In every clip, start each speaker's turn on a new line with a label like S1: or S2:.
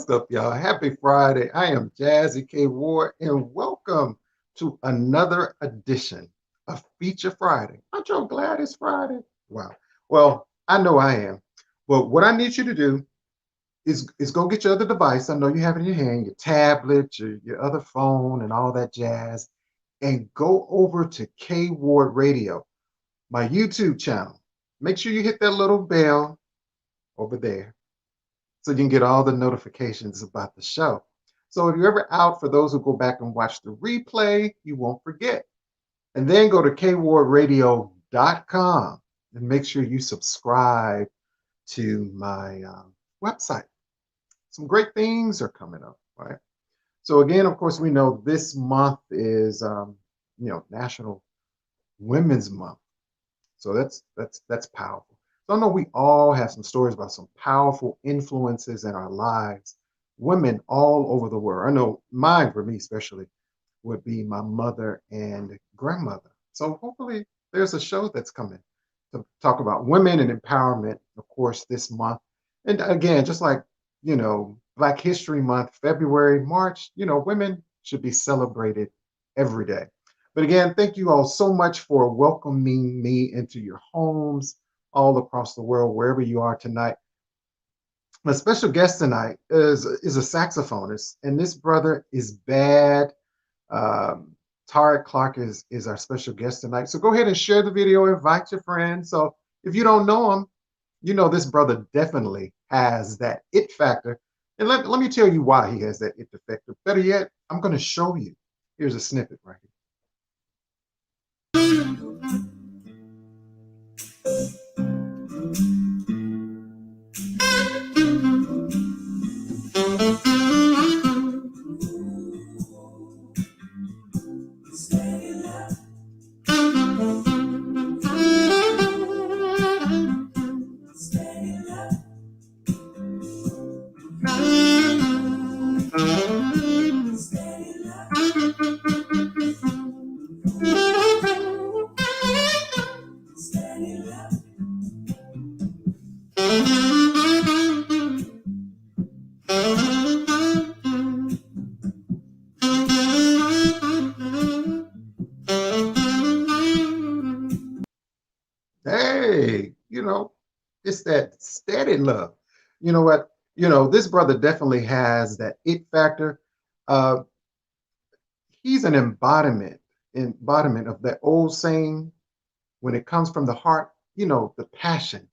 S1: What's up, y'all? Happy Friday. I am Jazzie KWard, and welcome to another edition of Feature Friday. Aren't y'all glad it's Friday? Wow. Well, I know I am. But what I need you to do is go get your other device. I know you have it in your hand, your tablet, your other phone, and all that jazz, and go over to KWard Radio, my YouTube channel. Make sure you hit that little bell over there so you can get all the notifications about the show. So if you're ever out, for those who go back and watch the replay, you won't forget. And then go to kwardradio.com and make sure you subscribe to my website. Some great things are coming up, right? So again, of course, we know this month is National Women's Month. So that's powerful. So I know we all have some stories about some powerful influences in our lives, women all over the world. I know mine, for me especially, would be my mother and grandmother. So hopefully there's a show that's coming to talk about women and empowerment, of course, this month. And again, just like, Black History Month, February, March, women should be celebrated every day. But again, thank you all so much for welcoming me into your homes all across the world, wherever you are tonight. My special guest tonight is a saxophonist, and this brother is bad. Tarik Clark is our special guest tonight. So go ahead and share the video, invite your friends. So if you don't know him, this brother definitely has that it factor. And let me tell you why he has that it factor. Better yet, I'm going to show you. Here's a snippet right here. Hey, it's that steady love. You know what? This brother definitely has that it factor. Uh, he's an embodiment of that old saying, when it comes from the heart, the passion.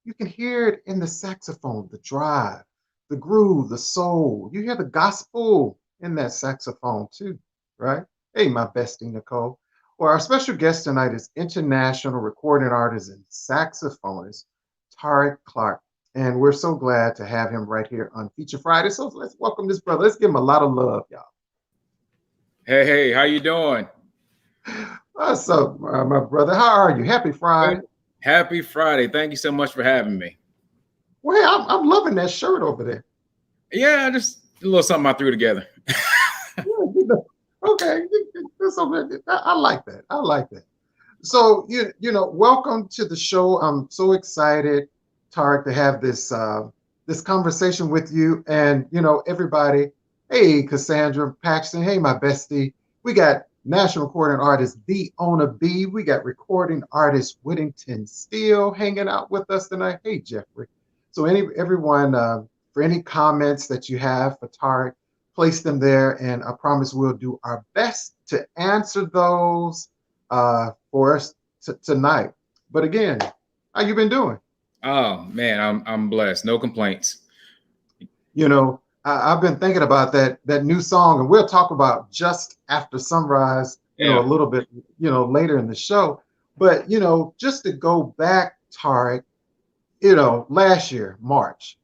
S1: You can hear it in the saxophone, the drive, the groove, the soul. You hear the gospel in that saxophone too, right? Hey, my bestie, Nicole. Well, our special guest tonight is international recording artist and saxophonist Tarik Clark. And we're so glad to have him right here on Feature Friday. So let's welcome this brother. Let's give him a lot of love, y'all.
S2: Hey, how you doing?
S1: What's up, my brother? How are you? Happy Friday.
S2: Happy Friday. Thank you so much for having me.
S1: Well, hey, I'm loving that shirt over there.
S2: Yeah, just a little something I threw together.
S1: Okay, I like that. I like that. So welcome to the show. I'm so excited, Tarik, to have this conversation with you. And everybody, hey, Cassandra Paxton, hey, my bestie. We got national recording artist B. Ona B. We got recording artist Whittington Steele hanging out with us tonight. Hey, Jeffrey. So everyone, for any comments that you have for Tarik, place them there, and I promise we'll do our best to answer those for us tonight. But again, how you been doing?
S2: Oh man, I'm blessed. No complaints.
S1: I've been thinking about that new song, and we'll talk about Just After Sunrise, a little bit, later in the show. But just to go back, Tarik, last year, March,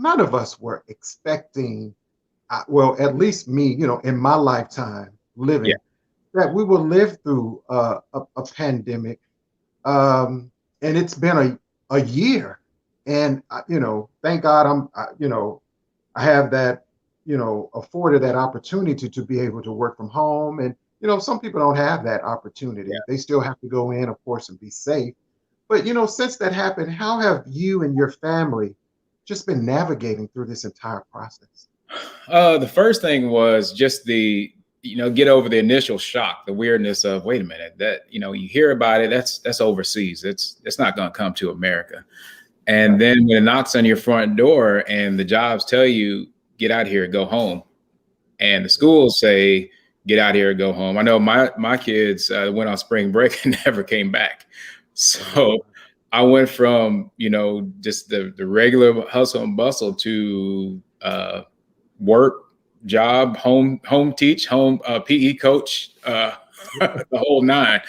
S1: none of us were expecting, well, at least me, in my lifetime living, that we will live through a pandemic. And it's been a year. And, thank God I have that, afforded that opportunity to be able to work from home. And, some people don't have that opportunity. They still have to go in, of course, and be safe. But, since that happened, how have you and your family just been navigating through this entire process?
S2: The first thing was just get over the initial shock, the weirdness of, wait a minute, that, you hear about it, that's overseas. It's not going to come to America. And
S1: Right.
S2: then when it knocks on your front door and the jobs tell you, get out here, go home. And the schools say, get out here, go home. I know my kids went on spring break and never came back. So I went from, just the regular hustle and bustle to work, job, home teach, home PE coach, the whole nine.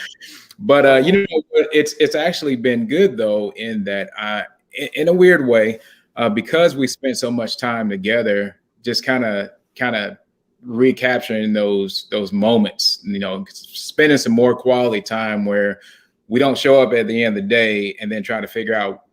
S2: But it's actually been good though, in that in a weird way, because we spent so much time together, just kind of recapturing those moments, spending some more quality time where we don't show up at the end of the day and then try to figure out,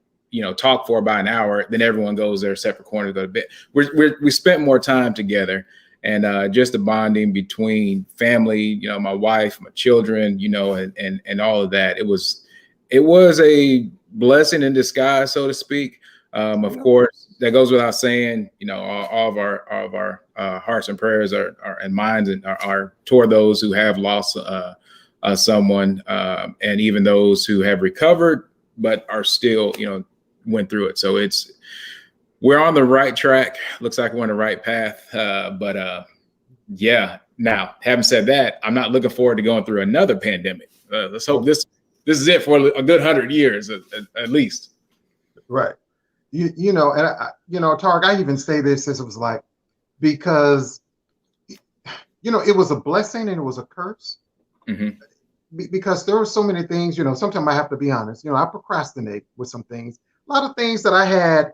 S2: talk for about an hour, then everyone goes their separate corner to go to bed. We spent more time together, and just the bonding between family, my wife, my children, and all of that. It was a blessing in disguise, so to speak. Of course, that goes without saying. All of our hearts and prayers are and minds are toward those who have lost someone, and even those who have recovered but are still, went through it. So we're on the right track. Looks like we're on the right path. But yeah. Now, having said that, I'm not looking forward to going through another pandemic. Let's hope this is it for a good 100 years at least.
S1: Right. And Tarik, I even say this as it was like, because, it was a blessing and it was a curse.
S2: Mm-hmm.
S1: Because there were so many things, sometimes I have to be honest, I procrastinate with some things. A lot of things that I had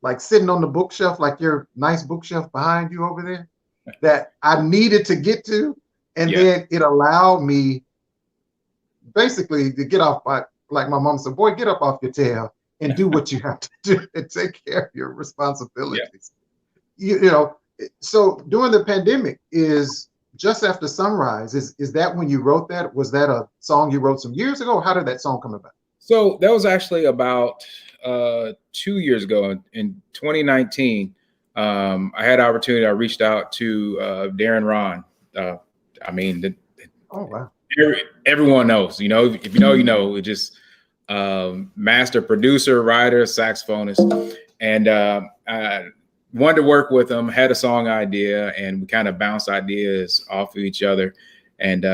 S1: like sitting on the bookshelf, like your nice bookshelf behind you over there, that I needed to get to. And then it allowed me basically to get off, like my mom said, boy, get up off your tail and do what you have to do and take care of your responsibilities. So during the pandemic, is Just After Sunrise, is that when you wrote that? Was that a song you wrote some years ago? How did that song come about?
S2: So that was actually about 2 years ago in 2019. I had opportunity. I reached out to Darren Ron.
S1: Oh, wow.
S2: Everyone knows, if you know, just master producer, writer, saxophonist. And I wanted to work with him, had a song idea, and we kind of bounced ideas off of each other. And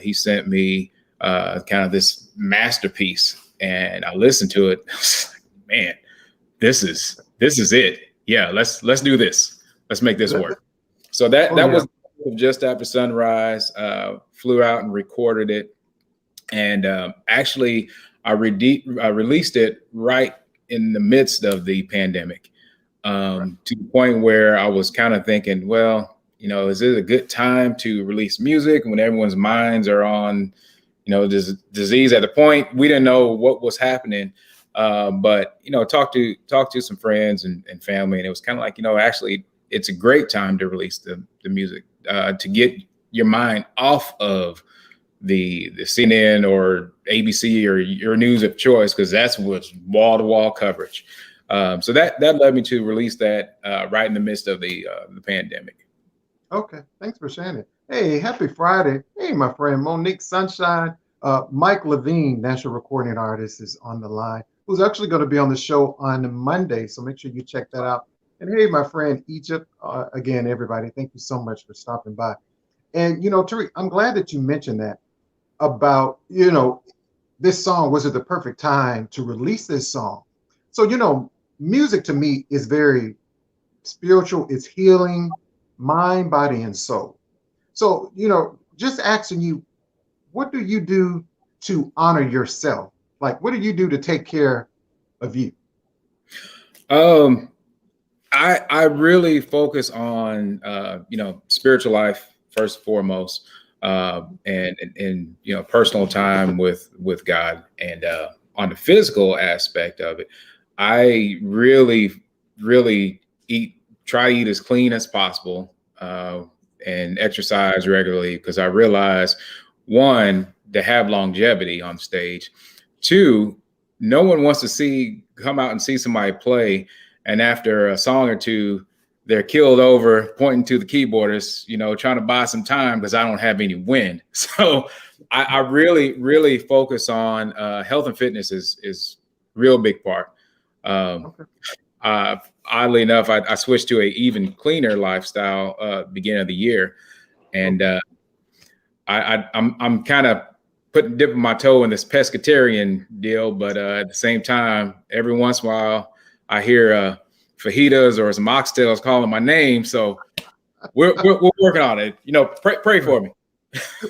S2: he sent me kind of this masterpiece, and I listened to it. I was like, man, this is it. Yeah, let's do this. Let's make this work. So that was Just After Sunrise. Flew out and recorded it, and actually I released it right in the midst of the pandemic, to the point where I was kind of thinking, well, is it a good time to release music when everyone's minds are on, this disease? At the point, we didn't know what was happening, but talk to some friends and family, and it was kind of like, actually, it's a great time to release the music, to get your mind off of the CNN or ABC or your news of choice, because that's what's wall-to-wall coverage. So that led me to release that right in the midst of the pandemic.
S1: Okay, thanks for sharing it. Hey, happy Friday. Hey, my friend Monique Sunshine. Mike Levine, national recording artist, is on the line, who's actually going to be on the show on Monday. So make sure you check that out. And hey, my friend Egypt, again, everybody, thank you so much for stopping by. And, Tarik, I'm glad that you mentioned that about, this song. Was it the perfect time to release this song? So, music to me is very spiritual. It's healing, mind, body, and soul. So, just asking you, what do you do to honor yourself? Like, what do you do to take care of you?
S2: I really focus on, spiritual life first and foremost, and personal time with God. And on the physical aspect of it, I really try to eat as clean as possible, and exercise regularly, because I realize, one, to have longevity on stage. Two, no one wants to come out and see somebody play and after a song or two, they're killed over pointing to the keyboardist, trying to buy some time because I don't have any wind. So I really focus on health and fitness is real big part.
S1: Okay.
S2: Oddly enough, I switched to a even cleaner lifestyle beginning of the year, and I'm kind of dipping my toe in this pescatarian deal, but at the same time, every once in a while, I hear fajitas or some oxtails calling my name. So we're working on it. Pray for me.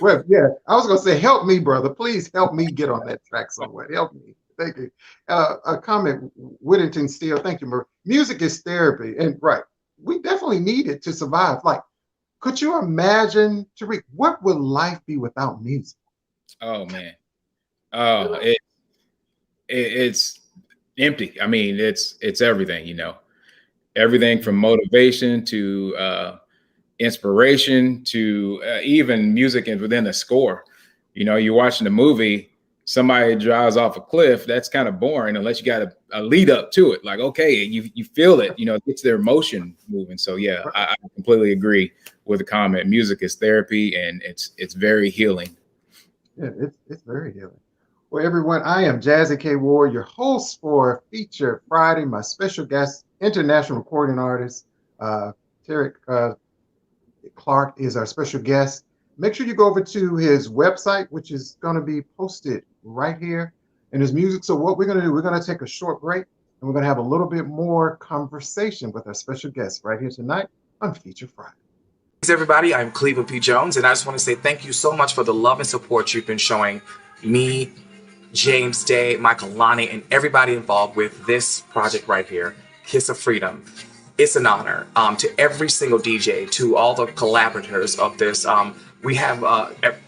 S1: Well, yeah, I was gonna say, help me, brother. Please help me get on that track somewhere. Help me. Thank you. A comment, Whittington Steele. Thank you, Murray. Music is therapy, and right, we definitely need it to survive. Like, could you imagine, Tarik, what would life be without music?
S2: Oh man, oh it's empty. I mean, it's everything. Everything from motivation to inspiration to even music and within a score. You're watching a movie, somebody drives off a cliff. That's kind of boring unless you got a lead up to it. Like, okay, you feel it. It gets their emotion moving. So yeah, I completely agree with the comment. Music is therapy, and it's very healing.
S1: Yeah, it's very healing. Well, everyone, I am Jazzie KWard, your host for Feature Friday. My special guest, international recording artist, Tarik Clark is our special guest. Make sure you go over to his website, which is going to be posted right here in his music. So what we're going to do, we're going to take a short break, and we're going to have a little bit more conversation with our special guest right here tonight on Feature Friday.
S3: Thanks, everybody. I'm Cleveland P. Jones, and I just want to say thank you so much for the love and support you've been showing me, James Day, Michael Lonnie, and everybody involved with this project right here, Kiss of Freedom. It's an honor to every single DJ, to all the collaborators of this. We have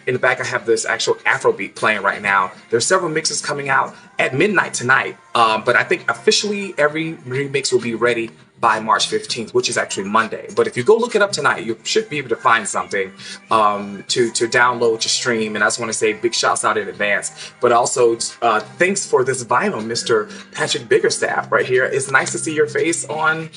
S3: in the back, I have this actual Afrobeat playing right now. There's several mixes coming out at midnight tonight, but I think officially every remix will be ready by March 15th, which is actually Monday. But if you go look it up tonight, you should be able to find something to download, to stream. And I just want to say big shouts out in advance. But also thanks for this vinyl, Mr. Patrick Biggerstaff right here. It's nice to see your face on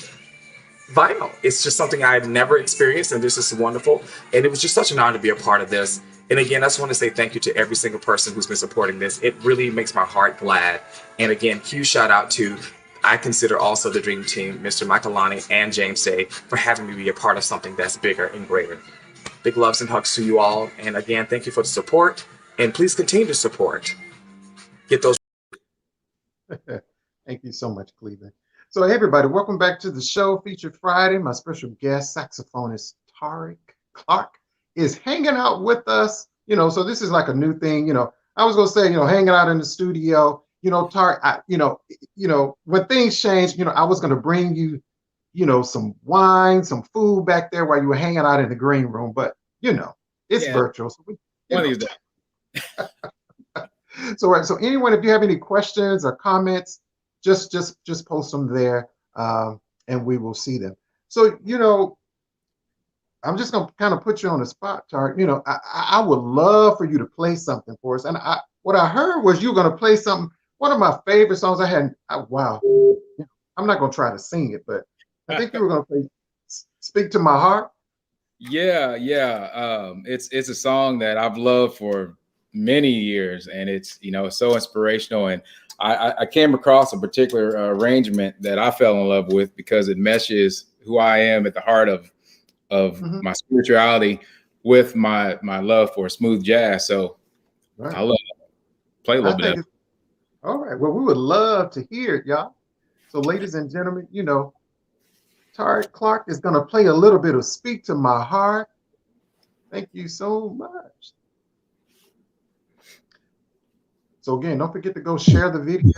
S3: vinyl. It's just something I had never experienced, and this is wonderful. And it was just such an honor to be a part of this. And again, I just want to say thank you to every single person who's been supporting this. It really makes my heart glad. And again, huge shout out to, I consider also the Dream Team, Mr. Michael Lonnie and James Day, for having me be a part of something that's bigger and greater. Big loves and hugs to you all. And again, thank you for the support. And please continue to support. Get those.
S1: Thank you so much, Cleveland. So, hey, everybody, welcome back to the show, Featured Friday. My special guest, saxophonist Tarik Clark, is hanging out with us. So this is like a new thing. I was gonna say, hanging out in the studio. Tarik, when things changed, I was gonna bring you, some wine, some food back there while you were hanging out in the green room. But it's virtual. So
S2: One of these days.
S1: So anyone, if you have any questions or comments, just post them there, and we will see them. So I'm just gonna kind of put you on the spot, Tarik. I would love for you to play something for us. And what I heard was you were gonna play something. One of my favorite songs I had. Wow, I'm not gonna try to sing it, but I think you were gonna play "Speak to My Heart."
S2: Yeah. It's a song that I've loved for many years, and it's so inspirational. And I came across a particular arrangement that I fell in love with because it meshes who I am at the heart of my spirituality with my love for smooth jazz. So right. I love play a little bit of it.
S1: All right. Well, we would love to hear it, y'all. So, ladies and gentlemen, Tarik Clark is going to play a little bit of "Speak to My Heart." Thank you so much. So again, don't forget to go share the video.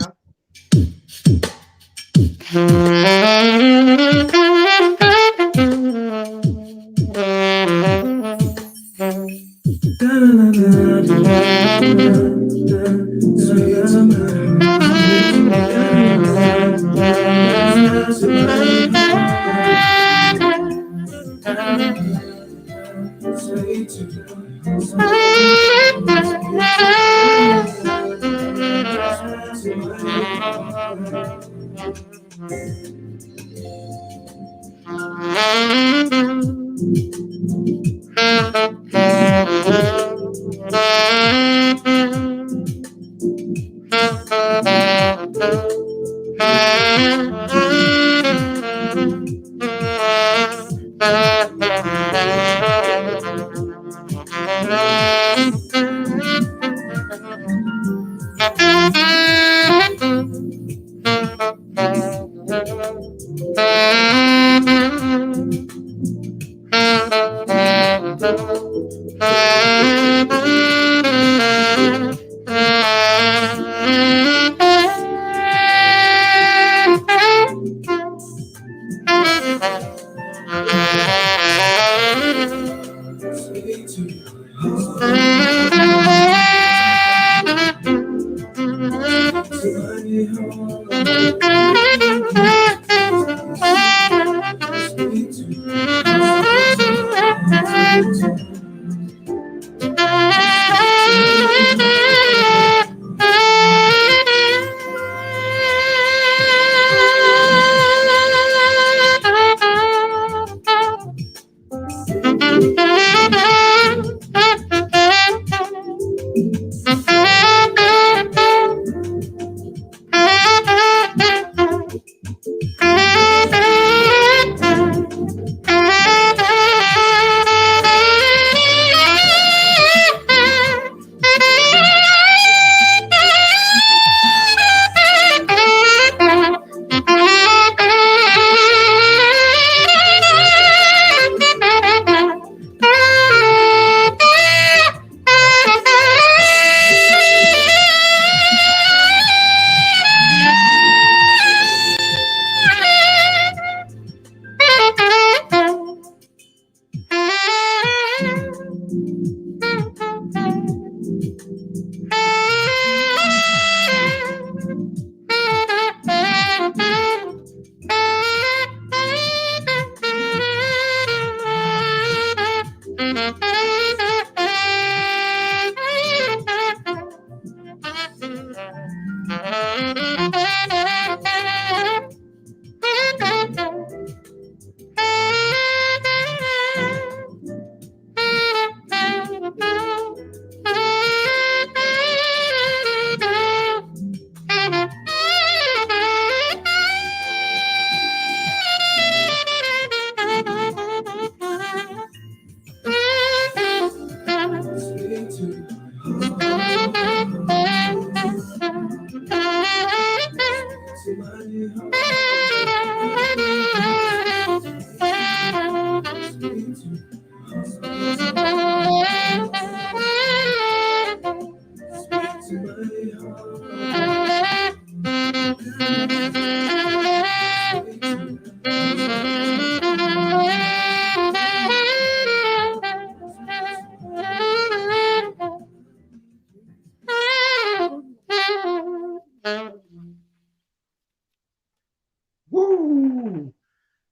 S1: Woo!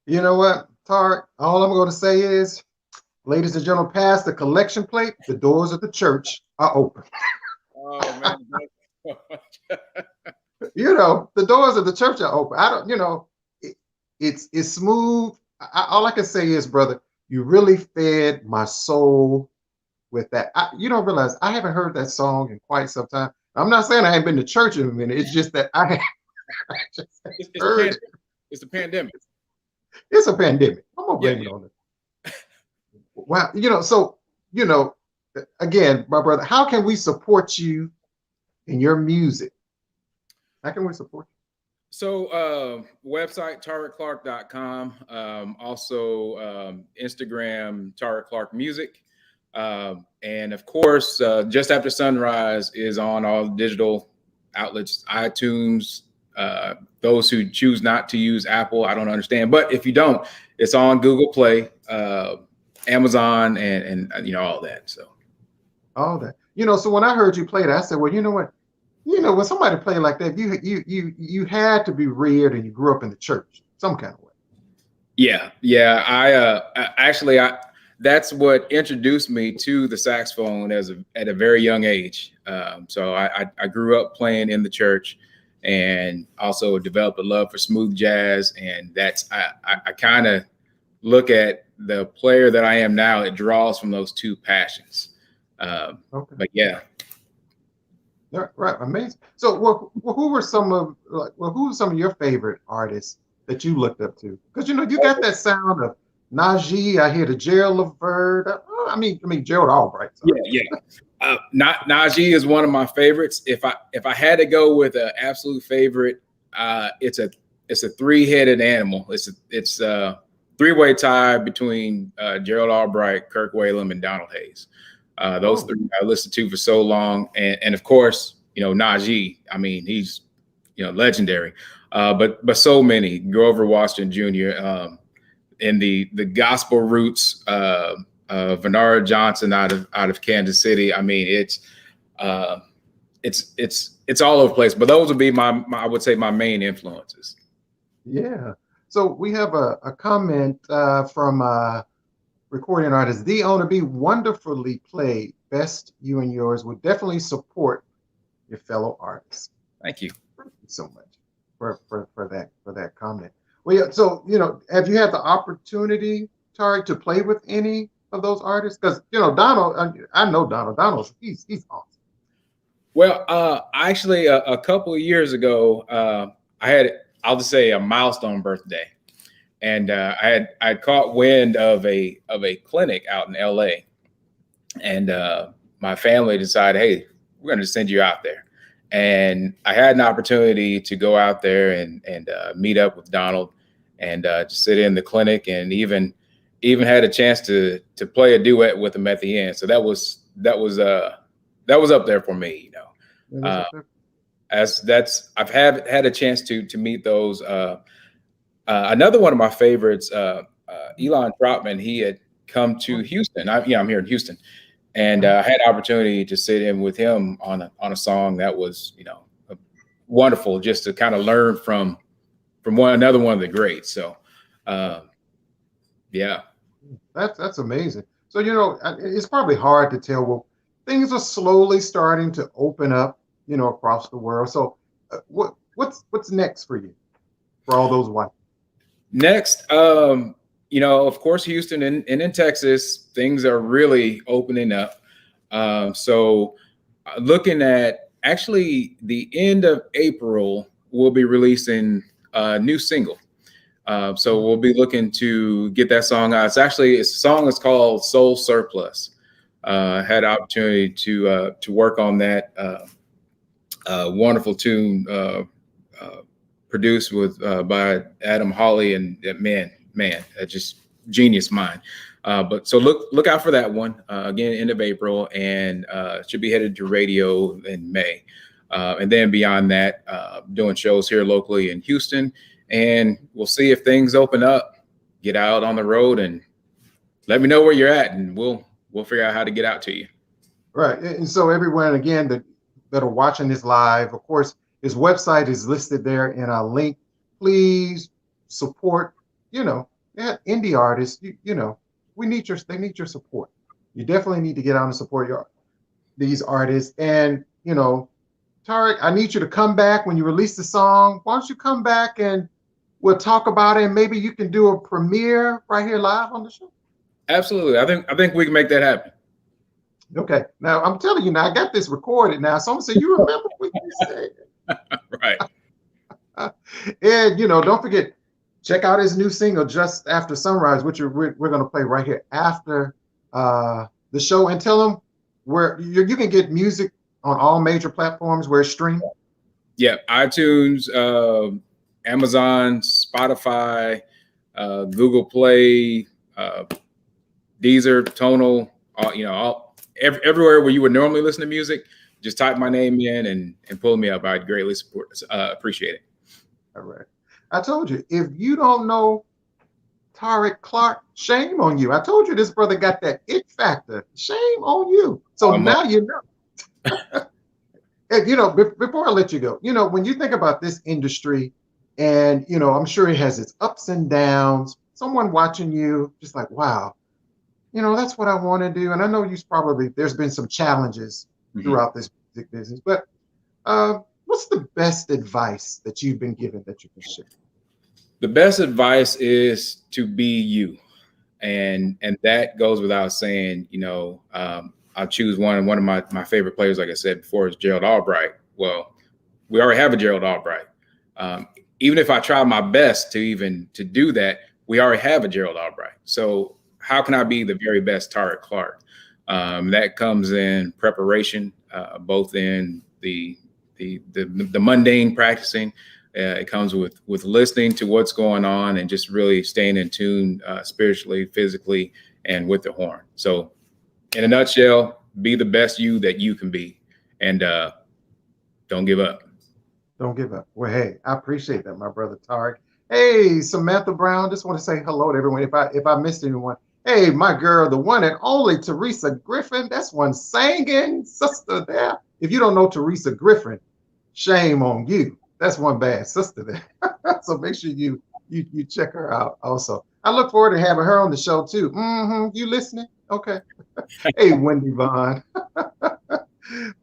S1: You know what, Tarik? All I'm going to say is, ladies and gentlemen, past the collection plate, the doors of the church are open.
S2: Oh man, thank you so much.
S1: You know, the doors of the church are open. I don't, you know, it's smooth. All I can say is, brother, you really fed my soul with that. You don't realize I haven't heard that song in quite some time. I'm not saying I haven't been to church in a minute. It's just that I just heard it.
S2: It's the pandemic.
S1: It's a pandemic. I'm gonna blame it on it. Wow. You know, so, you know, again, my brother, how can we support you in your music? How can we support you?
S2: So website, taricclark.com. Also Instagram, Tarik Clark Music. And of course, Just After Sunrise is on all digital outlets, iTunes. Those who choose not to use Apple, I don't understand. But if you don't, it's on Google Play, Amazon, and you know, all that. So
S1: All that. You know, so when I heard you play that, I said, well, you know what? You know, when somebody play like that, you had to be reared and you grew up in the church some kind of way.
S2: yeah. I that's what introduced me to the saxophone at a very young age. So I grew up playing in the church, and also developed a love for smooth jazz. And that's I kind of look at the player that I am now. It draws from those two passions.
S1: Okay.
S2: But yeah.
S1: Right, amazing. So, who were some of your favorite artists that you looked up to? Because you know you got that sound of Najee. I hear the KWard. I mean Gerald Albright. Sorry.
S2: Yeah. Najee is one of my favorites. If I had to go with an absolute favorite, it's a three-headed animal. It's a three-way tie between Gerald Albright, Kirk Whalum, and Donald Hayes. Those three I listened to for so long, and of course, you know, Najee. I mean, he's, you know, legendary. But so many, Grover Washington Jr. And the gospel roots Venara Johnson out of Kansas City. I mean, it's all over the place. But those would be my I would say my main influences.
S1: Yeah. So we have a comment from recording artist The Owner B. Wonderfully played. Best you and yours. Would definitely support your fellow artists.
S2: Thank you.
S1: Thank you so much for that comment. Well, yeah, so have you had the opportunity, Tarik, to play with any of those artists? Because Donald, I know Donald. He's awesome.
S2: Well, actually, a couple of years ago, I'll just say a milestone birthday, and I had caught wind of a clinic out in LA, and my family decided, hey, we're going to send you out there. And I had an opportunity to go out there and meet up with Donald and just sit in the clinic, and even had a chance to play a duet with him at the end. So that was up there for me, I've had a chance to meet those. Another one of my favorites, Elon Troutman, he had come to Houston. I'm here in Houston. And I had the opportunity to sit in with him on a song that was, wonderful, just to kind of learn from another one of the greats. So, yeah,
S1: that's amazing. So it's probably hard to tell. Well, things are slowly starting to open up, across the world. So, what's next for you, for all those white?
S2: Next, of course, Houston and in Texas, things are really opening up. So looking at actually the end of April, we'll be releasing a new single. So we'll be looking to get that song out. The song is called Soul Surplus. Had opportunity to work on that wonderful tune produced by Adam Hawley, and man, just genius mind. But so look out for that one again, end of April, and should be headed to radio in May. And then beyond that, doing shows here locally in Houston, and we'll see if things open up. Get out on the road and let me know where you're at, and we'll figure out how to get out to you.
S1: Right. And so everyone, again, that are watching this live, of course, his website is listed there in a link. Please support, indie artists. They need your support. You definitely need to get out and support these artists. And, Tarik, I need you to come back when you release the song. Why don't you come back and we'll talk about it, and maybe you can do a premiere right here live on the show.
S2: Absolutely. I think we can make that happen.
S1: Okay. Now I'm telling you, now I got this recorded now. So I'm gonna say, you remember what you said.
S2: Right.
S1: And don't forget, check out his new single, Just After Sunrise, which we're going to play right here after the show. And tell them where you can get music on all major platforms where it's streamed.
S2: Yeah, iTunes, Amazon, Spotify, Google Play, Deezer, Tonal, everywhere where you would normally listen to music. Just type my name in and pull me up. I'd greatly appreciate it.
S1: All right. I told you, if you don't know Tarik Clark, shame on you. I told you this brother got that it factor. Shame on you. So now you know. And, before I let you go, when you think about this industry, and, I'm sure it has its ups and downs, someone watching you just like, wow, that's what I want to do. And I know there's been some challenges throughout this music business, but what's the best advice that you've been given that you can share?
S2: The best advice is to be you. And that goes without saying. I'll choose one of my favorite players, like I said before, is Gerald Albright. Well, we already have a Gerald Albright. Even if I try my best to do that, we already have a Gerald Albright. So how can I be the very best Tarik Clark? That comes in preparation, both in the mundane practicing. It comes with listening to what's going on and just really staying in tune spiritually, physically, and with the horn. So in a nutshell, be the best you that you can be, and don't give up.
S1: Don't give up. Well, hey, I appreciate that, my brother Tarik. Hey, Samantha Brown, just want to say hello to everyone. If I missed anyone, Hey, my girl, the one and only Teresa Griffin. That's one singing sister there. If you don't know Teresa Griffin, shame on you. That's one bad sister there. So make sure you check her out also. I look forward to having her on the show too. You listening? Okay. Hey, Wendy Vaughn.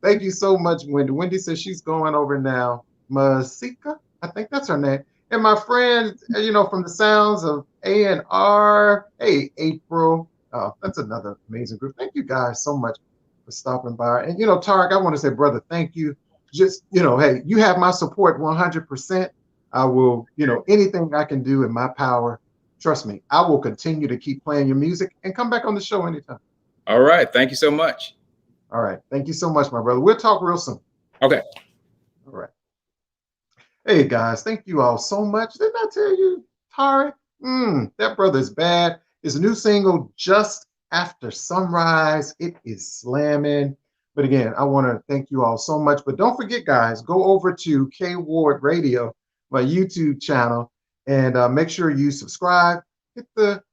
S1: Thank you so much, Wendy. Wendy says she's going over now. Masika, I think that's her name. And my friend, from the sounds of A&R. Hey, April. Oh, that's another amazing group. Thank you guys so much for stopping by. And, Tarik, I want to say, brother, thank you. Just, hey, you have my support 100%. I will, anything I can do in my power. Trust me, I will continue to keep playing your music and come back on the show anytime.
S2: All right. Thank you so much.
S1: All right. Thank you so much, my brother. We'll talk real soon.
S2: Okay.
S1: All right. Hey, guys. Thank you all so much. Didn't I tell you, Tarik? That brother's bad. His new single, Just After Sunrise, it is slamming. But again, I want to thank you all so much. But don't forget, guys, go over to KWard Radio, my YouTube channel, and make sure you subscribe. Hit the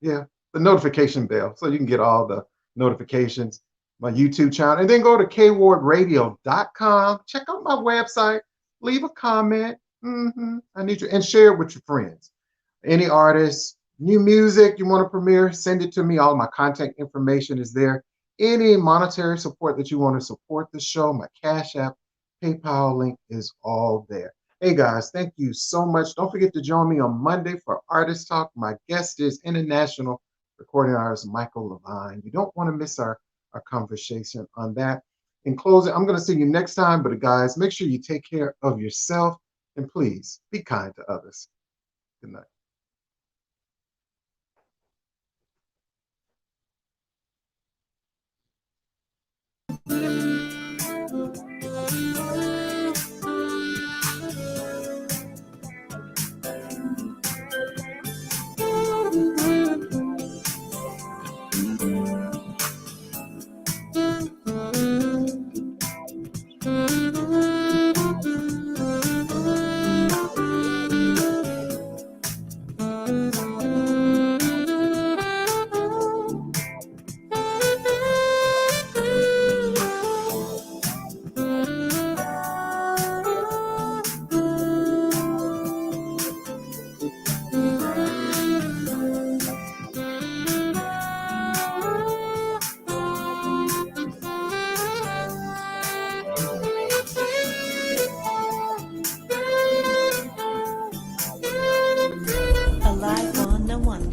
S1: the notification bell so you can get all the notifications. My YouTube channel, and then go to KWardRadio.com. Check out my website. Leave a comment. I need you, and share it with your friends. Any artists, new music you want to premiere, send it to me. All my contact information is there. Any monetary support that you want to support the show, my Cash App, PayPal link is all there. Hey guys, thank you so much. Don't forget to join me on Monday for Artist Talk. My guest is international recording artist Michael Levine. You don't want to miss our conversation on that. In closing, I'm going to see you next time, but guys, make sure you take care of yourself and please be kind to others. Good night.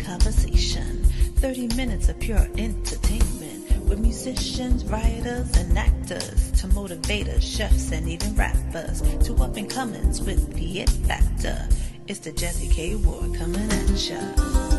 S4: Conversation, 30 minutes of pure entertainment with musicians, writers, and actors to motivators, chefs, and even rappers to up and comings with the it factor. It's the Jazzie KWard coming at ya.